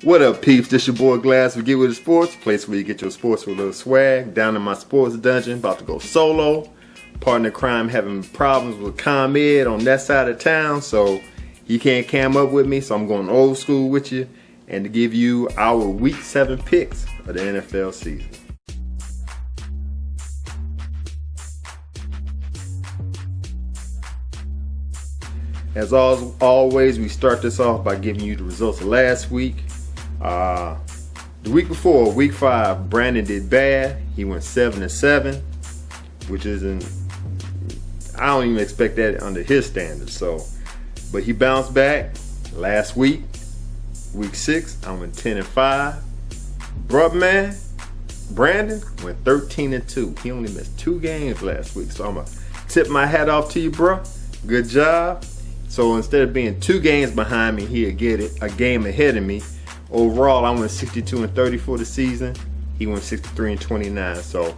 What up, peeps? This your boy Glass with Get With It Sports, place where you get your sports with a little swag. Down in my sports dungeon, about to go solo. Partner in crime having problems with ComEd on that side of town, so he can't cam up with me, so I'm going old school with you and to give you our Week 7 picks of the NFL season. As always, we start this off by giving you the results of last week. The week before, week 5, Brandon did bad. He went 7-7, which isn't, I don't even expect that under his standards. But he bounced back last week, week 6. I went 10-5. Brandon went 13-2. He only missed 2 games last week. So I'm gonna tip my hat off to you, bro. Good job. So instead of being 2 games behind me, he'll get it a game ahead of me. Overall, I went 62-30 for the season. He went 63-29. So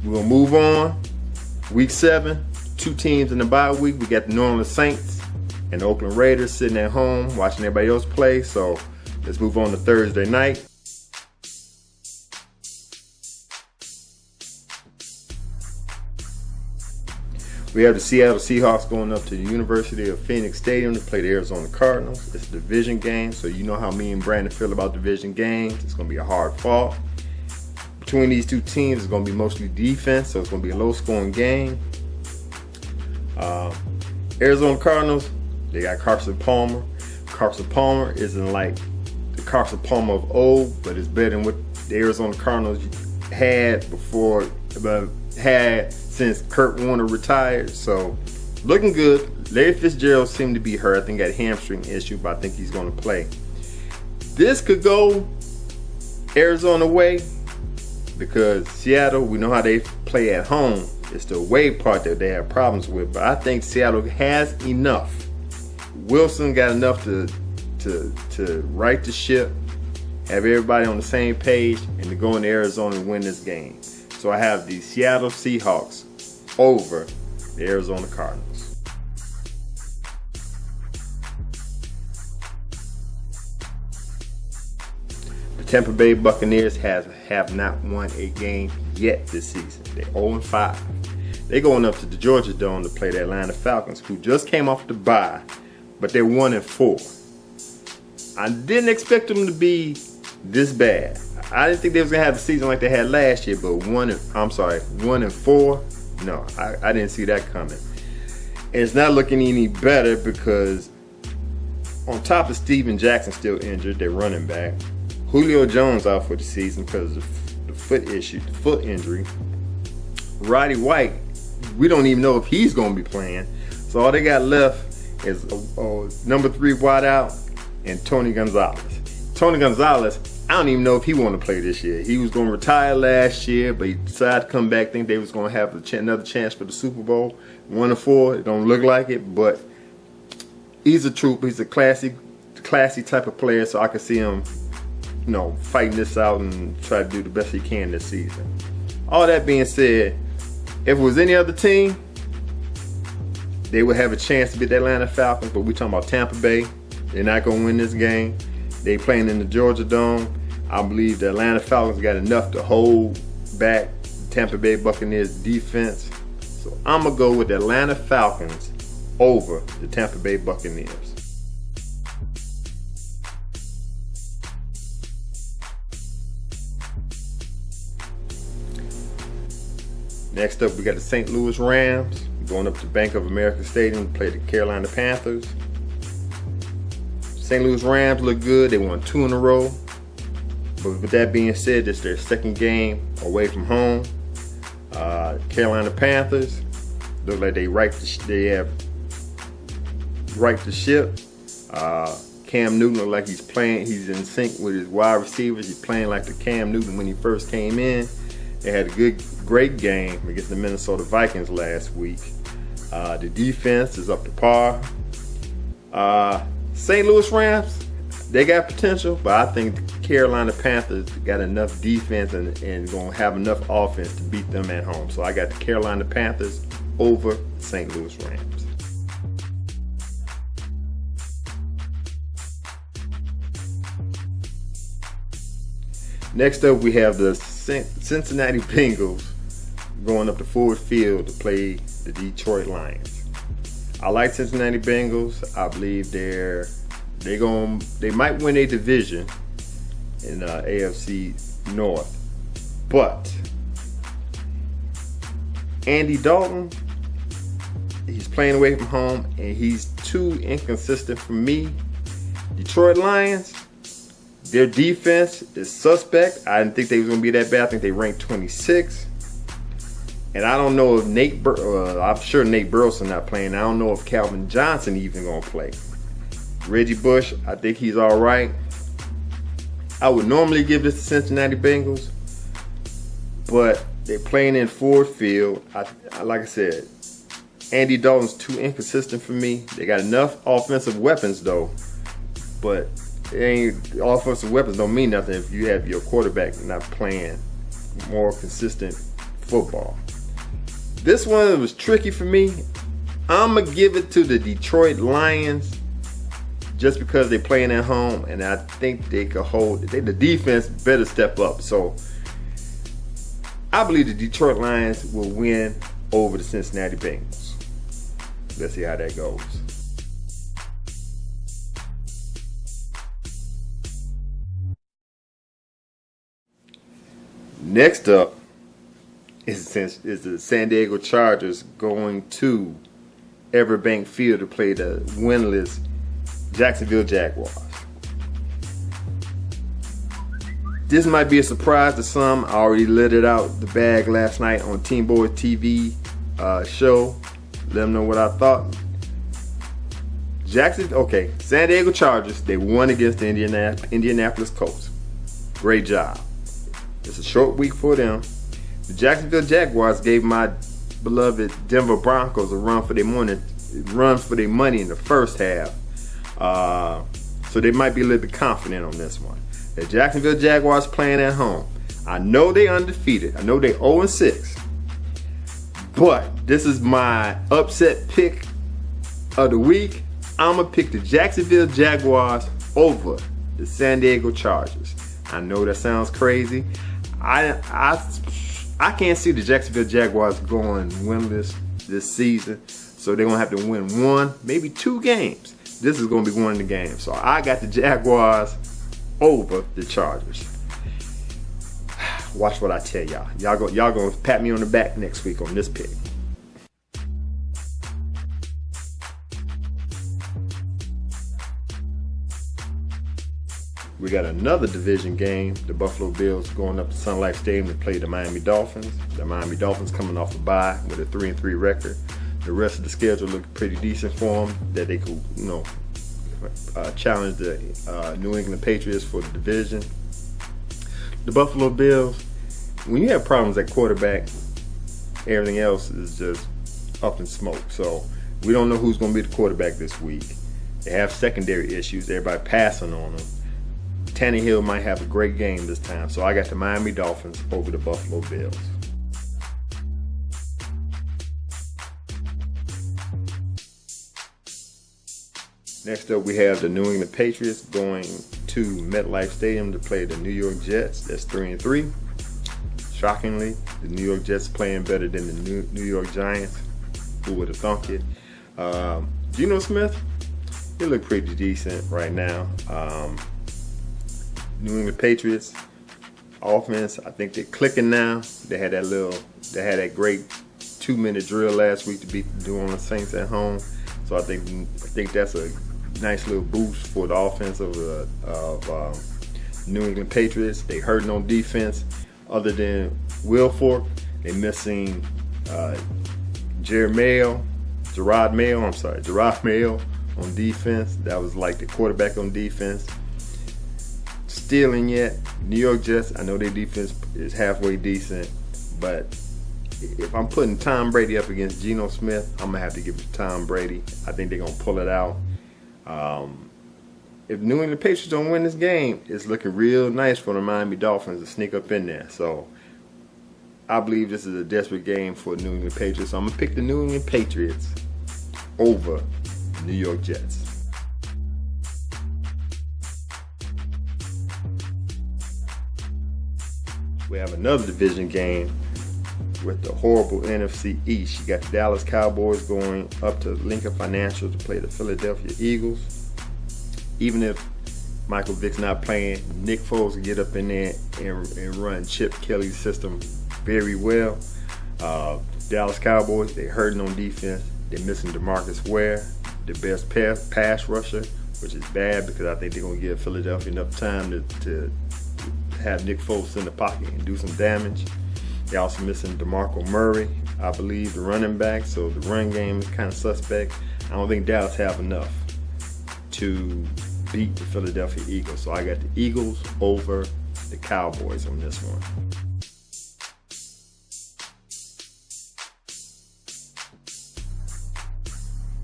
we're gonna move on. Week 7, 2 teams in the bye week. We got the New Orleans Saints and the Oakland Raiders sitting at home watching everybody else play. So let's move on to Thursday night. We have the Seattle Seahawks going up to the University of Phoenix Stadium to play the Arizona Cardinals. It's a division game, so you know how me and Brandon feel about division games. It's going to be a hard fought. Between these 2 teams, it's going to be mostly defense, so it's going to be a low-scoring game. Arizona Cardinals, they got Carson Palmer. Carson Palmer isn't like the Carson Palmer of old, but it's better than what the Arizona Cardinals had since Kurt Warner retired. So looking good. Larry Fitzgerald seemed to be hurt. I think got a hamstring issue, but I think he's going to play. This could go Arizona way because Seattle, we know how they play at home. It's the away part that they have problems with, but I think Seattle has enough. Wilson got enough to right the ship, have everybody on the same page, and to go into Arizona and win this game. So I have the Seattle Seahawks over the Arizona Cardinals. The Tampa Bay Buccaneers have not won a game yet this season. They're 0-5. They're going up to the Georgia Dome to play the Atlanta Falcons, who just came off the bye, but they're 1-4. I didn't expect them to be this bad. I didn't think they was gonna have a season like they had last year, but 1-4. No, I didn't see that coming. And it's not looking any better because on top of Steven Jackson still injured, they're running back. Julio Jones out for the season because of the foot injury. Roddy White, we don't even know if he's gonna be playing. So all they got left is number 3 wideout and Tony Gonzalez. Tony Gonzalez, I don't even know if he want to play this year. He was going to retire last year, but he decided to come back. Think they was going to have another chance for the Super Bowl. 1-4. It don't look like it, but he's a trooper. He's a classy type of player, so I can see him, fighting this out and try to do the best he can this season. All that being said, if it was any other team, they would have a chance to beat the Atlanta Falcons, but we're talking about Tampa Bay. They're not going to win this game. They playing in the Georgia Dome. I believe the Atlanta Falcons got enough to hold back Tampa Bay Buccaneers defense. So I'm going to go with the Atlanta Falcons over the Tampa Bay Buccaneers. Next up, we got the St. Louis Rams going up to Bank of America Stadium to play the Carolina Panthers. St. Louis Rams look good. They won 2 in a row. But with that being said, it's their 2nd game away from home. Carolina Panthers look like they have right the ship. Cam Newton look like he's playing. He's in sync with his wide receivers. He's playing like the Cam Newton when he first came in. They had a great game against the Minnesota Vikings last week. The defense is up to par. St. Louis Rams, they got potential, but I think the Carolina Panthers got enough defense and going to have enough offense to beat them at home. So I got the Carolina Panthers over St. Louis Rams. Next up, we have the Cincinnati Bengals going up to Ford Field to play the Detroit Lions. I like Cincinnati Bengals. I believe they might win a division in AFC North, but Andy Dalton, he's playing away from home and he's too inconsistent for me. Detroit Lions, their defense is suspect. I didn't think they was going to be that bad. I think they ranked 26. And I don't know if I'm sure Nate Burleson not playing. I don't know if Calvin Johnson even going to play. Reggie Bush, I think he's all right. I would normally give this to Cincinnati Bengals, but they're playing in Ford Field. Like I said, Andy Dalton's too inconsistent for me. They got enough offensive weapons though, but offensive weapons don't mean nothing if you have your quarterback not playing more consistent football. This one was tricky for me. I'm going to give it to the Detroit Lions just because they're playing at home, and I think they could hold. The defense better step up. So I believe the Detroit Lions will win over the Cincinnati Bengals. Let's see how that goes. Next up is the San Diego Chargers going to Everbank Field to play the winless Jacksonville Jaguars. This might be a surprise to some. I already let it out the bag last night on Team Boys TV show. Let them know what I thought. San Diego Chargers, they won against the Indianapolis Colts. Great job. It's a short week for them. The Jacksonville Jaguars gave my beloved Denver Broncos a run for their money in the first half. So they might be a little bit confident on this one. The Jacksonville Jaguars playing at home. I know they undefeated. I know they 0-6. But this is my upset pick of the week. I'm going to pick the Jacksonville Jaguars over the San Diego Chargers. I know that sounds crazy. I can't see the Jacksonville Jaguars going winless this season. So they're going to have to win one, maybe 2 games. This is going to be one of the games. So I got the Jaguars over the Chargers. Watch what I tell y'all. Y'all going to pat me on the back next week on this pick. We got another division game. The Buffalo Bills going up to Sun Life Stadium to play the Miami Dolphins. The Miami Dolphins coming off a bye with a 3-3 record. The rest of the schedule looked pretty decent for them, that they could, challenge the New England Patriots for the division. The Buffalo Bills, when you have problems at quarterback, everything else is just up in smoke. So we don't know who's going to be the quarterback this week. They have secondary issues. Everybody passing on them. Tannehill might have a great game this time. So I got the Miami Dolphins over the Buffalo Bills. Next up, we have the New England Patriots going to MetLife Stadium to play the New York Jets. That's 3-3. Shockingly, the New York Jets playing better than the New York Giants. Who would have thunk it? Geno Smith, he look pretty decent right now. New England Patriots offense, I think they're clicking now. They had that great 2-minute drill last week to beat the New Orleans Saints at home. So I think that's a nice little boost for the offense of New England Patriots. They hurting on defense. Other than Will Fork, they're missing Gerard Mayo on defense. That was like the quarterback on defense. Stealing yet. New York Jets, I know their defense is halfway decent, but if I'm putting Tom Brady up against Geno Smith, I'm going to have to give it to Tom Brady. I think they're going to pull it out. If New England Patriots don't win this game, it's looking real nice for the Miami Dolphins to sneak up in there. So I believe this is a desperate game for the New England Patriots. So I'm going to pick the New England Patriots over the New York Jets. We have another division game with the horrible NFC East. You got the Dallas Cowboys going up to Lincoln Financial to play the Philadelphia Eagles. Even if Michael Vick's not playing, Nick Foles will get up in there and run Chip Kelly's system very well. Dallas Cowboys, they're hurting on defense. They're missing DeMarcus Ware, the best pass rusher, which is bad because I think they're going to give Philadelphia enough time to have Nick Foles in the pocket and do some damage. They're also missing DeMarco Murray, I believe, the running back, so the run game is kind of suspect. I don't think Dallas have enough to beat the Philadelphia Eagles. So I got the Eagles over the Cowboys on this one.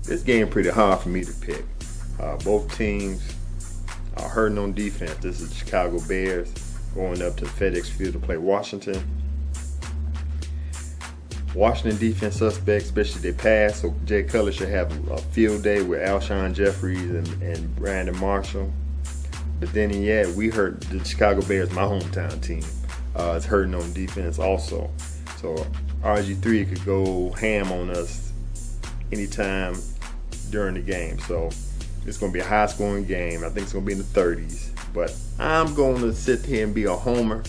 This game pretty hard for me to pick. Both teams are hurting on defense. This is the Chicago Bears going up to FedEx Field to play Washington. Washington defense suspect, especially their pass, so Jay Cutler should have a field day with Alshon Jeffries and Brandon Marshall. But then, yeah, we heard the Chicago Bears, my hometown team, is hurting on defense also. So RG3 could go ham on us anytime during the game. So it's going to be a high-scoring game. I think it's going to be in the 30s. But I'm going to sit here and be a homer.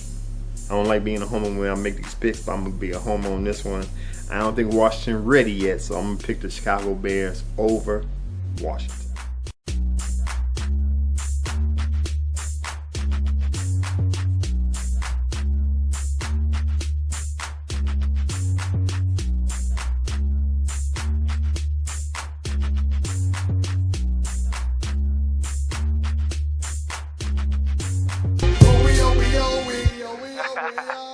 I don't like being a homer when I make these picks, but I'm going to be a homer on this one. I don't think Washington ready yet, so I'm going to pick the Chicago Bears over Washington. We are.